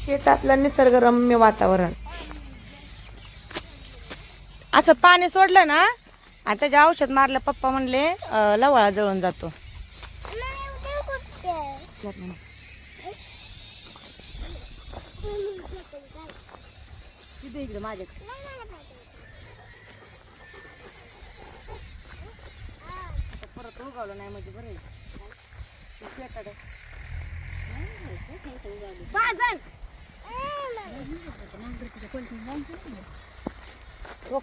शेतातलं निसर्गरम्य वातावरण. असं पाणी सोडलं ना आणि त्याचे औषध मारलं. पप्पा म्हणले लवळा जळून जातो. इकडे माझ्याकडे परत उगावलं नाही म्हणजे बरं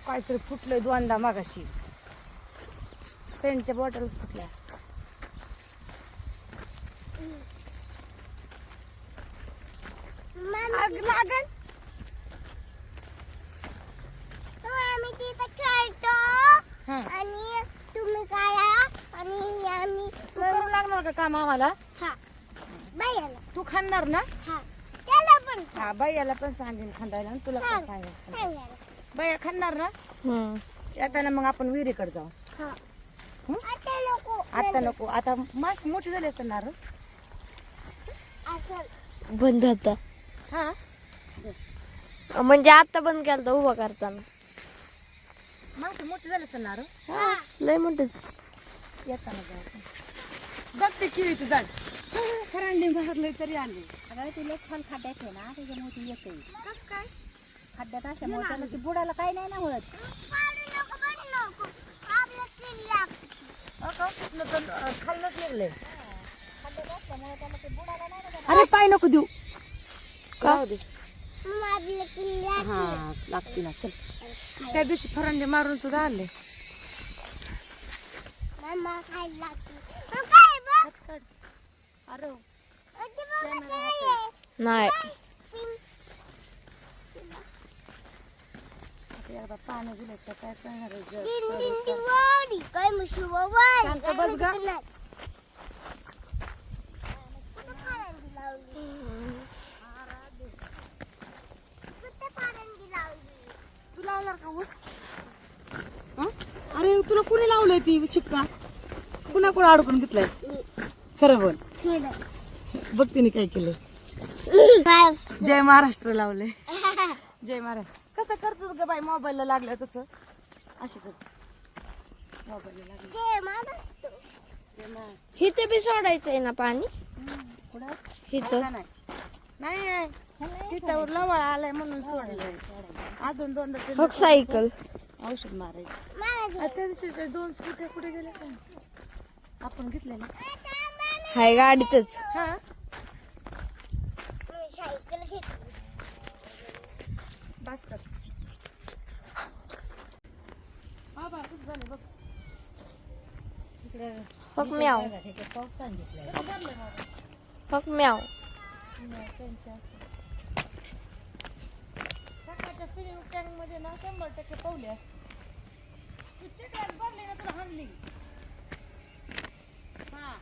काहीतरी फुटलंय दोनदा मागाशी. सेंटच्या बॉटल्स फुटल्या. लागल आम्ही तिथे खेळतो आणि तुम्ही काढा आणि आम्ही करू लागणार का काम आम्हाला? हा बायाला तू खाणार ना? हा त्याला पण हा बाईला पण सांगेन खांदायला आणि तुला पण सांगेन. सांगायला बाया खाणार ना? येताना मग आपण विहिरीकडे जाऊ. हा आता नको आता नको. आता मासे मोठे झाले असणार. असं बंद होता हा म्हणजे आता बंद केलं होतं उभा करताना. मासे मोठे झाले असणार. लय मोठे. येताना जाऊ. बघते किळीचं झाड खरांडी मारलंय तरी आले. अगं तुला खाल खड्ड्यात आहे ना त्याच्यामुळे ती येते. कस काय खड्ड्यात असल्यामुळे त्याला ती बुडाला काही नाही ना होत. खाल्लंच लागलंय. अरे पाय नको देऊ. का? राहू दे. हा लागते ना. चल त्या दिवशी फरांडे मारून सुद्धा आले. मम्मा खायला काय बघ अरे नाही एकदा पाणी दिल्याशिवाय काय करणार आहे? दिन दिन दिवाळी काय मुशी बाबा शांत बस गा. तू लावणार का ऊस? अरे तुला कुणी लावलंय ती शिक्का? कुणा कुणा अडकून घेतलाय? खरं बोल. बघ तिने काय केलंय. जय महाराष्ट्र लावले. जय महाराष्ट्र. कसं करतात ग बाई? मोबाईलला लागलं तसं अशी कर. मोबाईलला लागलं. हिथे बी सोडायचंय ना पाणी. हिथं नाही तिथं लवळा आलाय म्हणून सोडलंय. अजून दोनदा मग सायकल औषध मारायचं. त्या दिवशी 2 स्कूट्या कुठे गेल्या काय? आपण घेतले ना. हाय गाडीतच. हा सायकल घेतली बस कर. बाबा कसं झालं बघ इकडे. फक म्याव पाऊस सांगितलाय. फक म्याव. सकाळच्या स्विमिंग टँक मध्ये ना 100% पावले असते. तू चिकलात भरली ना तुला हाणली. हा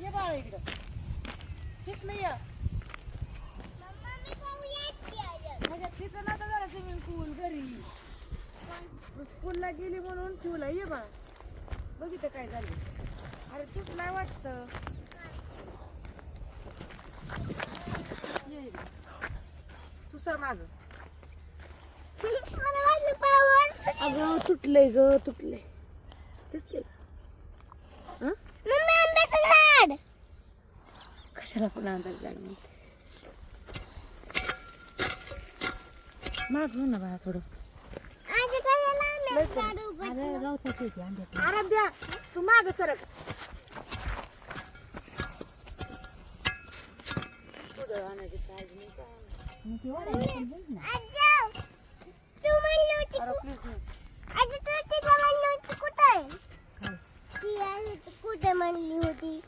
ये बाळ इकडं. तिथलं ये. म्हणजे तिथं ना जरा स्विमिंग पूल घरी स्कूलला गेली म्हणून ठेवला. ये बाळ बघितलं काय झालं. अरे तूच नाही वाटतं. ये इकडं. तू सर माग. अगं तुटलंय ग तुटलंय. दिसते कशाला पुन्हा अंदाज झाड म्हणते. माग हो ना बाळा थोडं. अरे द्या तू माग सरक. कुठे म्हणली होती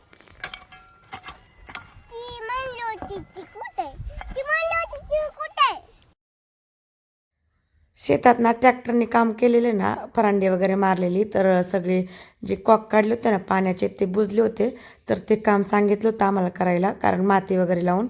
ती म्हणली होती ती कुठे ती म्हणली होती ती कुठे. शेतात ना ट्रॅक्टरने काम केलेले ना, फरांडी वगैरे मारलेली, तर सगळे जे कॉक काढले होते ना पाण्याचे ते बुजले होते. तर ते काम सांगितलं होतं आम्हाला करायला, कारण माती वगैरे लावून.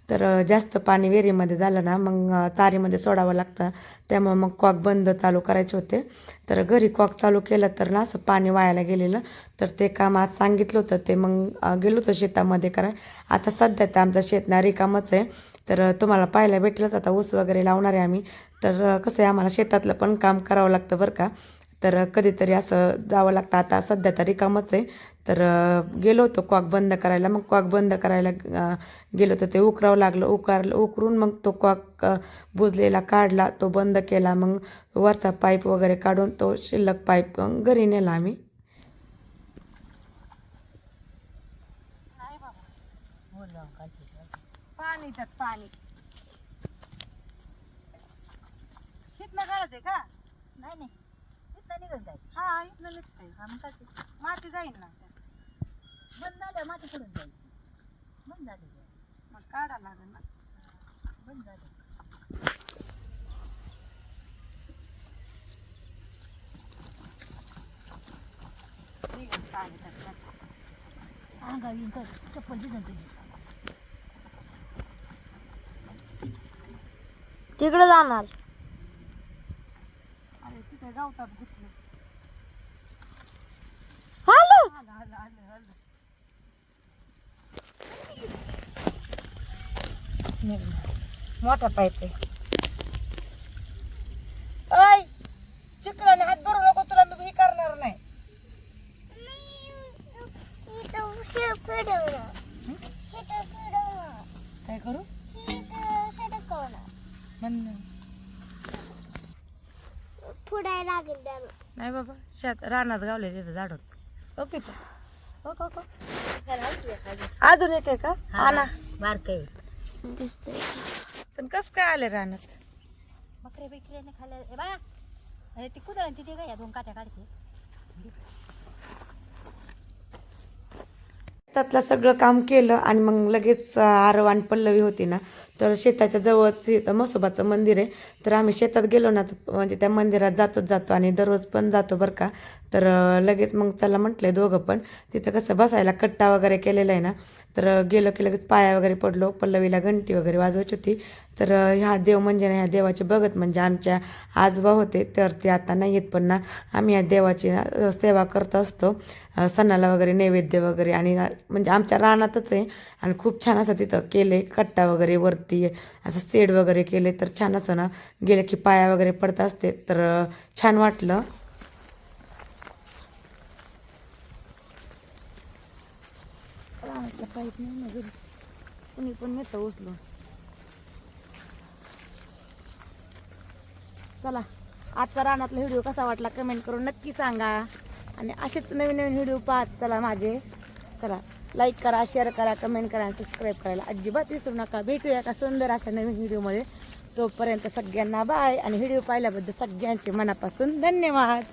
तर जास्त पाणी विहिरीमध्ये झालं ना मग चारीमध्ये सोडावं लागतं, त्यामुळे मग कॉक बंद चालू करायचे होते. तर घरी कॉक चालू केलं तर ना असं पाणी वायाला गेलेलं, तर ते काम आज सांगितलं होतं. ते मग गेलो होतो शेतामध्ये कराय. आता सध्या तर आमचं शेत ना रिकामच आहे. तर तुम्हाला पाहायला भेटलंच, आता ऊस वगैरे लावणार आहे आम्ही. तर कसं आहे, आम्हाला शेतातलं पण काम करावं लागतं बरं का. तर कधीतरी असं जावं लागतं. आता सध्या तरी कामच आहे. तर गेलो होतो कॉक बंद करायला. मग कॉक बंद करायला गेलो होतो, ते उकरावं लागलं. उकरून मग तो कॉक बुजलेला काढला, तो बंद केला. मग वरचा पाईप वगैरे काढून तो शिल्लक पाईप घरी नेला आम्ही. पाणी त्यात पाणी इथनं काढायचंय का? नाही नाही, इथं निघून जाईल. हा इथनं निघतंय. हा मग काय ते? माती जाईल ना बंद झालं, माती पडून जाईल. बंद झाली मग काढा लागेल ना. बंद झालं. अंगावी चप्पल दिसत तुझी. तिकडे जाणार. अरे तिथे गावतात गुतलं. हॅलो. मोठा पाईप आहे. ऐ चिकलाने हात भरू नको, तुला मी हे करणार नाही. इथं फिरवणार. इथं फिरवणार. काय करू इथं सडकवणार. पुढे लागेल त्याला. नाही बाबा, शेत रानात गावले तिथं झाड होत. ओके अजून एक आहे का? आणा. बारक आहे. दिसतंय. पण कस काय आले रानात? बकरे बिकऱ्याने खाल्लं. ए बा, अरे ती कुदळ तिथे काय 2 काट्या काढते. त्यातलं सगळं काम केलं आणि मग लगेच आरव आणि पल्लवी होती ना, तर शेताच्या जवळच इथं म्हसोबाचं मंदिर आहे. तर आम्ही शेतात गेलो ना, म्हणजे त्या मंदिरात जातो आणि दररोज पण जातो बरं का. तर लगेच मग चला म्हटलंय दोघं पण. तिथं कसं बसायला कट्टा वगैरे केलेला आहे ना, तर गेलो की लगेच पाया वगैरे पडलो. पल्लवीला घंटी वगैरे वाजवायची होती. तर ह्या देव म्हणजे ना, ह्या देवाचे बघत म्हणजे आमच्या आजोबा होते, तर ते आता नाही आहेत, पण ना आम्ही या देवाची सेवा करत असतो. सणाला वगैरे नैवेद्य वगैरे, आणि म्हणजे आमच्या रानातच आहे. आणि खूप छान असं तिथं केले, कट्टा वगैरे वरती असं शेड वगैरे केले. तर छान असं ना गेले की पाया वगैरे पडत असते, तर छान वाटलं. पाईप नाही ना घरी, कुणी पण नेतं उचलून. चला, आजचा रानातला व्हिडिओ कसा वाटला कमेंट करून नक्की सांगा. आणि असेच नवीन नवीन व्हिडिओ पाहत चला माझे. चला, लाईक करा, शेअर करा, कमेंट करा, सबस्क्राईब करायला अजिबात विसरू नका. भेटूया एका सुंदर अशा नवीन व्हिडिओमध्ये. तोपर्यंत सगळ्यांना बाय. आणि व्हिडिओ पाहिल्याबद्दल सगळ्यांचे मनापासून धन्यवाद.